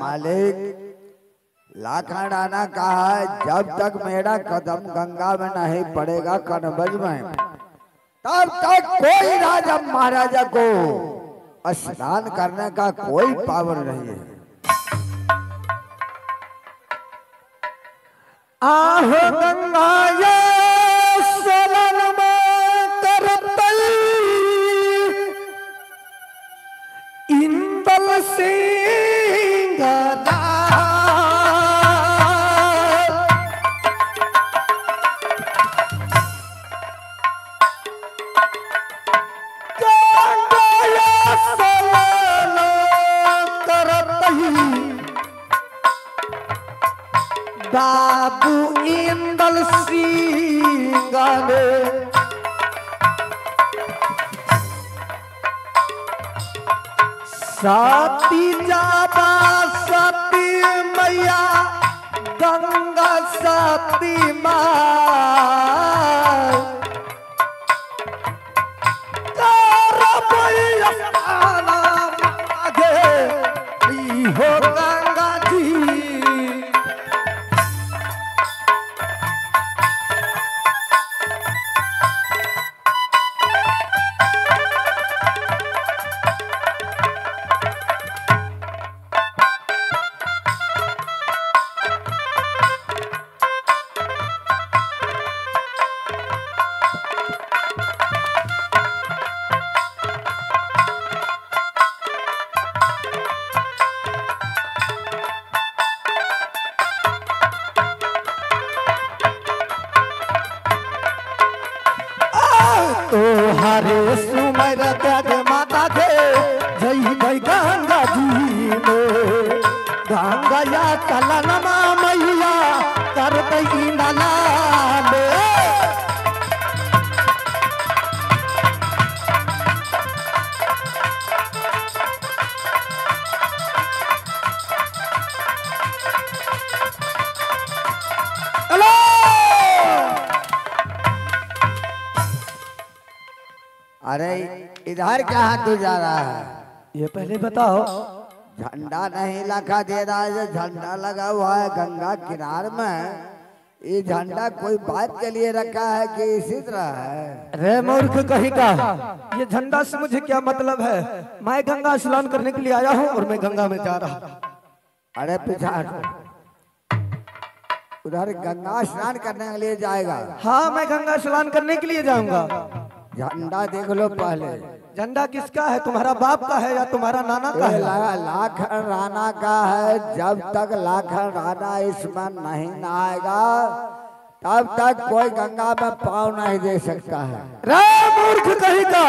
मालिक लाखन राणा कहा है जब तक मेरा कदम गंगा में नहीं पड़ेगा कनबज में तब तक कोई राजा महाराजा को स्नान करने का कोई पावर नहीं है। आह गंगा ये सलन में करतई इंदल सिंह बाबू इंदल सिंह ने सती जाबा सती मैया गंगा सती माँ हो गंगा जी हरे सुमर त्याग माता के जय जय गंगा जी में गंगा या कलनमा मैया कर दई नाला अरे इधर क्या तू जा रहा है? ये पहले बताओ। झंडा नहीं लगा दे रहा है, झंडा लगा हुआ है गंगा किनार में। ये झंडा कोई बात के लिए रखा है कि इसी तरह है? रे मूर्ख कहीं का, ये झंडा से मुझे क्या मतलब है? मैं गंगा स्नान करने के लिए आया हूँ और मैं गंगा में जा रहा हूँ। अरे पीछा उधर गंगा स्नान करने के लिए जाएगा? हाँ मैं गंगा स्नान करने के लिए जाऊंगा। झंडा देख लो पहले। झंडा किसका है? तुम्हारा बाप का है या तुम्हारा नाना का है? लाखन राणा का है। जब तक लाखन राणा इसमें नहीं नहाएगा तब तक कोई गंगा में पाँव नहीं दे सकता है। रे मूर्ख कहीं का,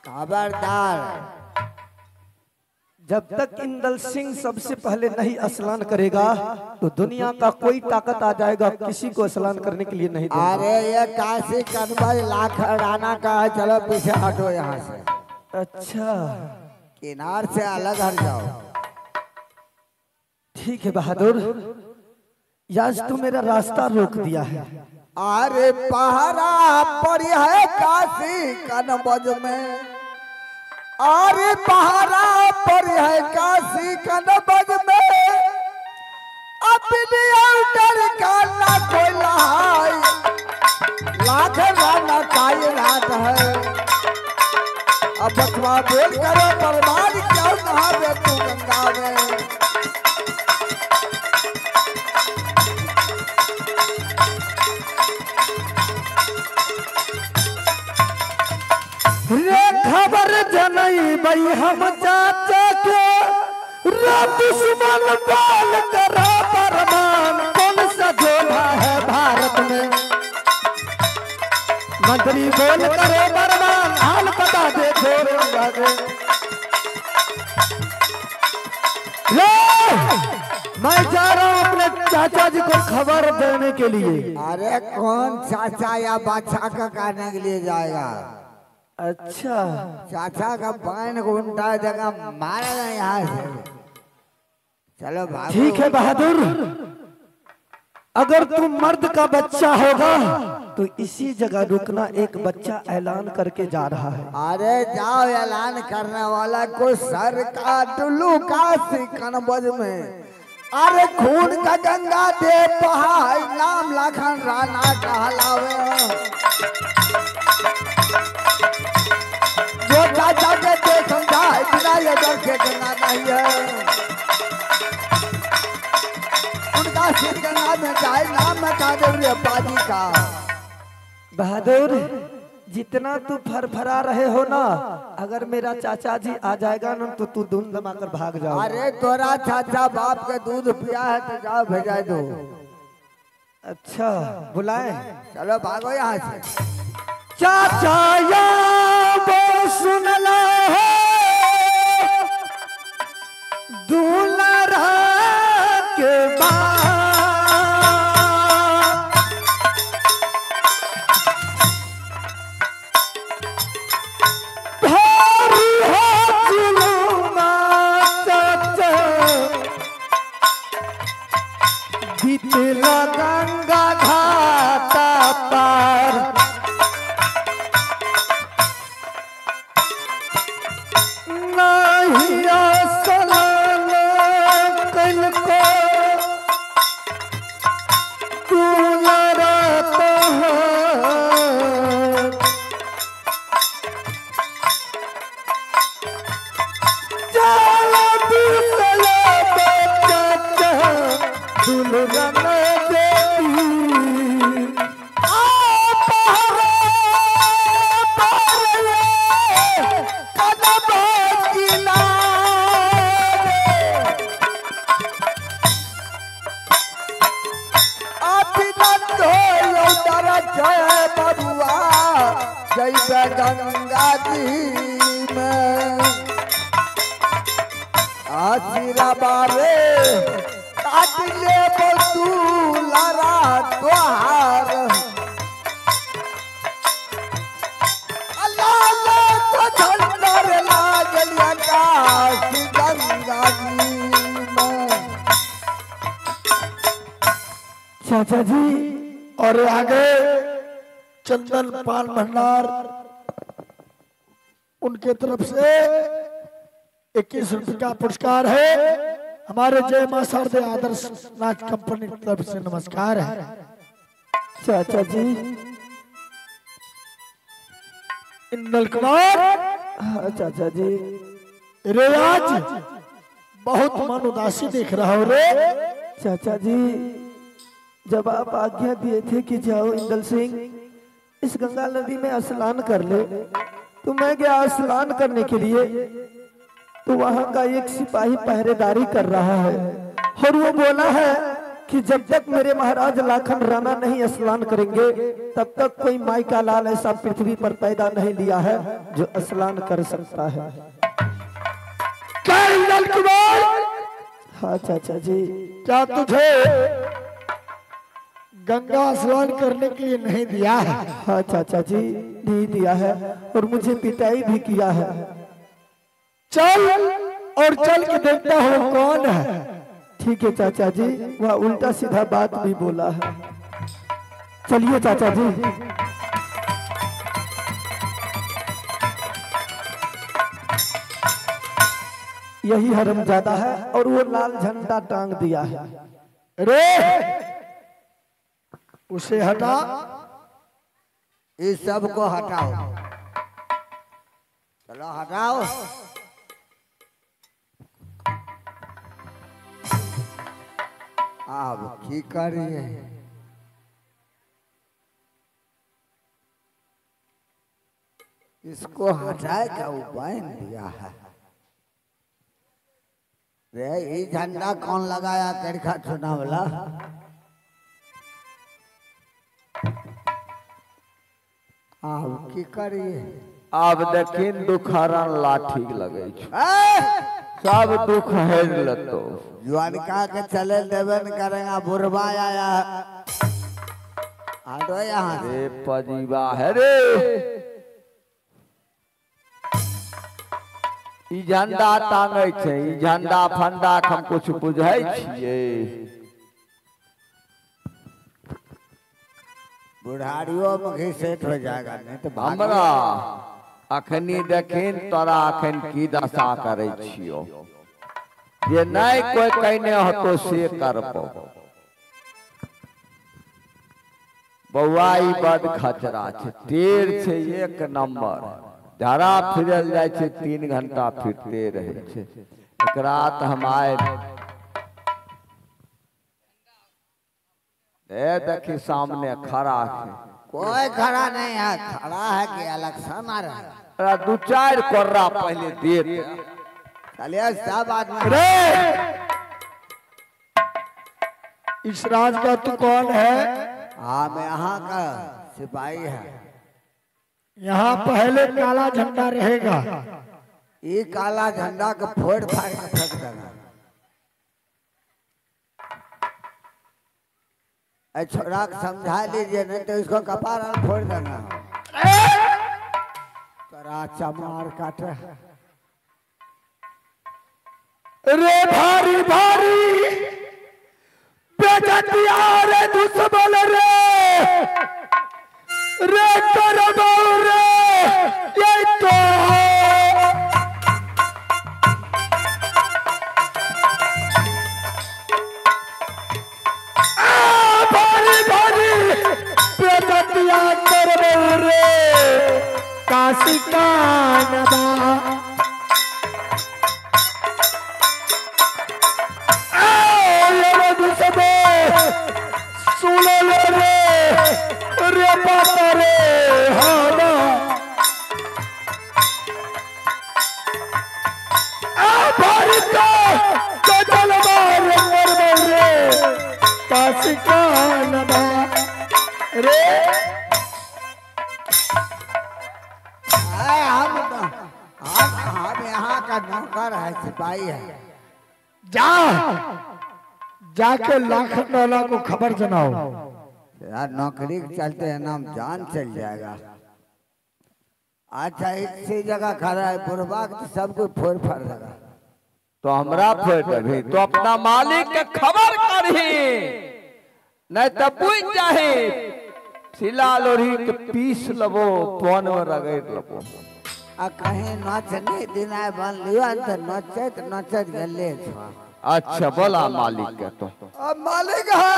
खबरदार। जब तक इंदल सिंह सबसे पहले नहीं स्नान करेगा तो दुनिया का कोई ताकत आ जाएगा किसी को स्नान करने के लिए नहीं देगा। अरे ये काशी कनबज लाखन राणा का है। चलो पीछे हटो यहाँ से। अच्छा किनार से अलग हट जाओ। ठीक है बहादुर, आज तू मेरा रास्ता रोक दिया है। अरे पहरा पड़ी है काशी कनबज में। अरे पहरा पर है काशी कनबज में। अपनी डर का ना कोई लहाई लाखन राणा का ये रात है। अब बचवा बोल करो बर्बाद क्यों नहा दे तू गंगा में। रे खबर जनई बई हम चाचा के दुश्मन बाल करा परमान। कौन सा जोधा है भारत में? मंत्री बोल करे बरमान, हाल पता दे छोड़े। मैं जा रहा हूँ अपने चाचा जी को खबर देने के लिए। अरे कौन चाचा या बादशाह का कहने के लिए जाएगा? अच्छा चाचा का पैन घूमता जगह मारेगा यहाँ से। चलो भागो। ठीक है बहादुर, अगर तुम मर्द का बच्चा होगा तो इसी जगह रुकना, एक बच्चा ऐलान करके जा रहा है। अरे जाओ, ऐलान करने वाला को सर काट लू काशी कनबज में। अरे खून का गंगा दे बहाई, नाम लखन राणा कहलावे। जो चाचा के दे समझाए, बिना ये डर के गंगा नहीं है। उनका सिर गंगा में जाए, नाम बता दे बाजी का। बहादुर, जितना तू फरफरा रहे हो ना, अगर मेरा चाचा जी आ जाएगा ना तो तू धुन दमाकर भाग जाओ। अरे तोरा चाचा बाप के दूध पिया है तो जाओ भेजा दो। अच्छा बुलाए, चलो भागो यहाँ से। चाचा या वो सुन लो दूल्हा के बाद बीतला गंगा घाटा पार, नहीं आसमान कल को तू लड़ता है। चला दूसरा बच्चा दुल्हन जय गंगा जी में आशीरा बारे काट ले तू लड़ा तोहार। अल्लाह तो झंडर लागल आकाश गंगा जी में। चाचा जी और आगे चंदन पान भंडार उनके तरफ से 21 रुपये का पुरस्कार है। हमारे जय मां शारदे आदर्श नाच कंपनी की तरफ से नमस्कार है। चाचा जी इंदल कुमार, हाँ चाचा जी। रे आज बहुत मन उदासी देख रहा हो रे। चाचा जी जब आप आज्ञा दिए थे कि जाओ इंदल सिंह इस गंगा नदी में स्नान कर ले, तो मैं गया स्नान करने के लिए, तो वहां का एक सिपाही पहरेदारी कर रहा है और वो बोला है कि जब तक मेरे महाराज लाखन राणा नहीं स्नान करेंगे तब तक कोई माई का लाल ऐसा पृथ्वी पर पैदा नहीं लिया है जो स्नान कर सकता है। क्या इंदल कुमार? हाँ चाचा जी। क्या तुझे गंगा स्नान करने के लिए नहीं दिया है? हाँ चाचा जी नहीं दिया है और मुझे पिटाई भी किया है। चल और चल के देखता हूँ कौन है। ठीक है चाचा जी, वह उल्टा सीधा बात भी बोला है। चलिए चाचा जी। यही हरमजादा है और वो लाल झंडा टांग दिया है। रे उसे हटा, इस सब को हटाओ। चलो हटाओ। अब की करिए? इसको हटाए का उपाय दिया है। रे ये झंडा कौन लगाया करखा चुना वाला? अब की करिए? अब देखिन दुखारा लाठी लगे सब दुख है लतो युवानिका के चले देवे न करेगा। बुरबा आया हटो यहाँ से। रे पजीवा है रे। ई झंडा टांगे छे, ई झंडा फंडा हम कुछ बुझाई छिए। बुढ़ारियों में घी सेट हो जाएगा, नहीं तो हमरा अखनी देखिन तोरा अखन की दशा करे छियो, जे नहीं कोई कहने हो तो से कर पो। बउआ ई बड खचरा छे, टेढ़ छे एक नंबर, धरा फिरल जाय छे 3 घंटा फिरते रहे छे। एक रात हम आए, देखी सामने खड़ा है, कोई खड़ा नहीं है, खड़ा है कि इलेक्शन आ रहा है। 2-4 कोर्रा पहले देते। चलिए सब आदमी रे इस राज का तू कौन है? हाँ मैं यहाँ का सिपाही है। यहाँ पहले काला झंडा रहेगा, ये काला झंडा को फोड़ फाड़ के फेंक देगा। ऐ छोरा को समझा लीजिए, नहीं तो इसको कपार फोड़ देगा। तोरा चमार काटे रे भारी भारी बेजतिया रे दुश्मन रे करबो रे ये तो भारी भारी बेजतिया करबो रे काशी का नबा। सुन ले रे पापा रे हाना भारत का जलवार रे काशी का नबा रे। हम यहाँ का नौकर है, सिपाही है। जा जाके लाखन वाला को खबर जनाओ। यार नौकरी के चलते है नाम जान चल जाएगा। अच्छा इसी जगह खड़ा है बुढ़बा तो सबको फोड़ फाड़ देगा। तो हमरा फोड़ देबी तो अपना मालिक के खबर करही, नहीं तो पूछ जाही सिला लोरी के पीस लबो, फोन में रगड़ लबो। आ कहीं नाच नहीं दिना बन लियो तो नचत नचत गले छो। अच्छा बोला मालिक के तो अब मालिक है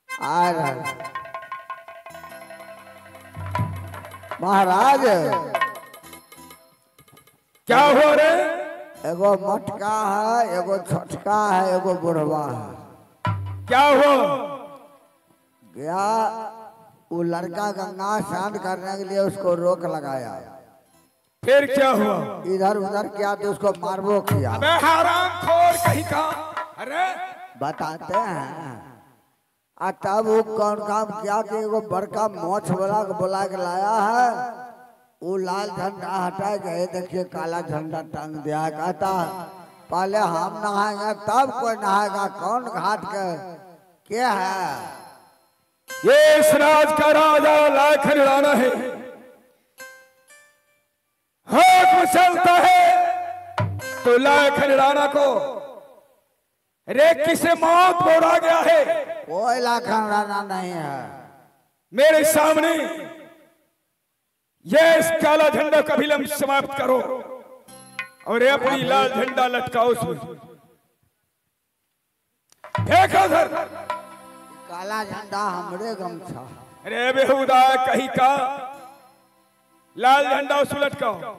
आ रहा महाराज। क्या हुआ रे? एगो मटका है, एगो छोटका है, एगो बुढ़वा है। क्या हुआ? गया वो लड़का गंगा स्नान करने के लिए उसको रोक लगाया, फिर क्या हुआ? इधर उधर किया तो उसको मारबो किया। अबे हरामखोर कहीं का। अरे बताते हैं आ तब वो कौन काम किया कि एगो बड़का मोछ वाला को बुला के लाया है। वो लाल झंडा हटा गए, देखिए काला झंडा टांग दिया। कहता पहले हम नहाएंगे तब कोई नहाएगा। कौन घाट के क्या है? ये इस राज का राजा लाखन राणा है। हुक्म चलता है तो लाखन राणा को रेत से मौत बोला गया है। कोई लाखन राणा नहीं है। मेरे सामने ये इस काला झंडा का विलंब समाप्त करो और ये अपनी लाल झंडा लटकाओ उसमें। देखो सर, काला झंडा हमरे गमछा। अरे बेहुदा कहीं का लाल झंडा उसमें लटकाओ।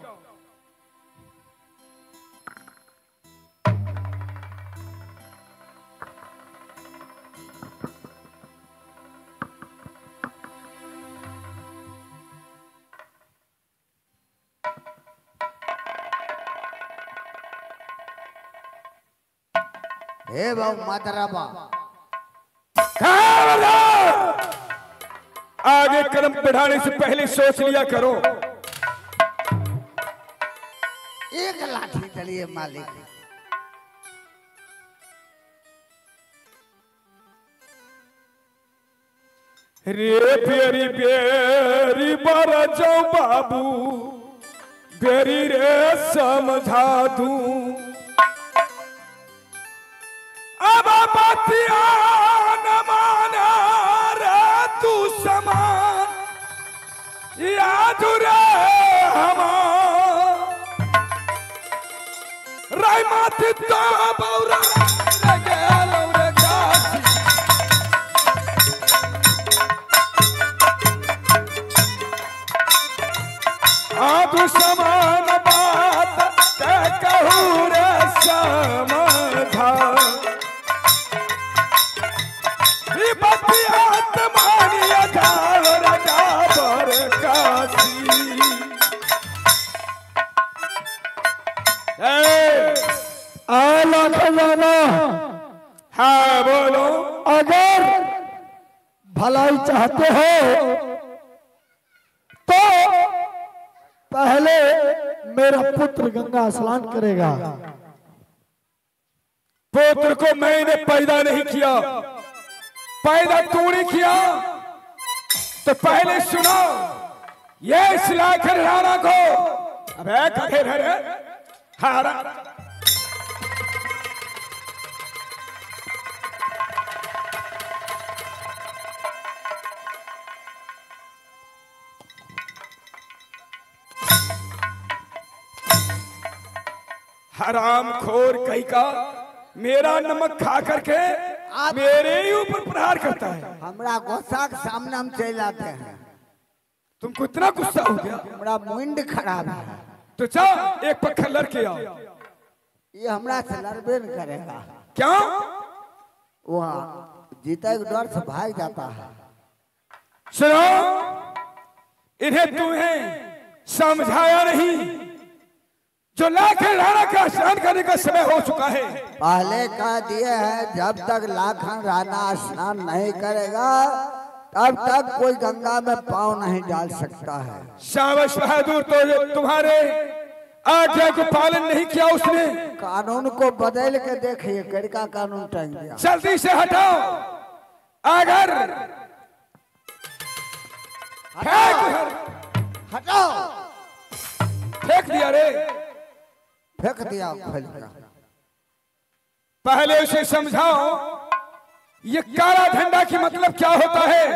हे बाबू मातराबा, आगे कदम बढ़ाने से पहले सोच लिया करो। एक लाठी चलिए मालिक। रे बेरी बेरी बारा जाओ बाबू, बेरी रे समझा दूं। अब बतिया याद रे हम राय माथे तो बौरा गेलो रे काशी आदु समान बात ते कहूँ रे समझा विपत्ति मानिया जाओ राजा पर काशी आला खजाना। हाँ बोलो। अगर भलाई चाहते हो तो पहले मेरा पुत्र गंगा स्नान करेगा। पुत्र को मैंने पैदा नहीं किया, पैदा तूने किया। तो पहले सुनो ये सिलाकर राणा को। अबे कहे रे हारा हराम खोर कहीं का मेरा नमक खा करके मेरे ही ऊपर प्रहार करता है। हमरा गुस्सा के सामने हम चल आते हैं। तुमको इतना गुस्सा हो गया? हमरा मुंड खराब है। तो जा एक पत्थर लड़के आओ। ये हमरा से लड़बे नहीं करेगा। क्या? वहाँ जीते के डर से भाग जाता है। सुनो, इन्हें तुम्हें समझाया नहीं। जो लाखन राणा का स्नान करने का समय हो चुका है। पहले कह दिए हैं जब तक लाखन राणा स्नान नहीं करेगा तब तक कोई गंगा में पांव नहीं डाल सकता है। शाबाश बहादुर, तो तुम्हारे आज्ञा को पालन नहीं किया उसने। कानून को बदल के देखिए, कड़का कानून टांग दिया। जल्दी से हटाओ। अगर हटाओ। फेंक दिया रे, फेंक दिया खोल कर। पहले उसे समझाओ ये काला झंडा की मतलब क्या होता है।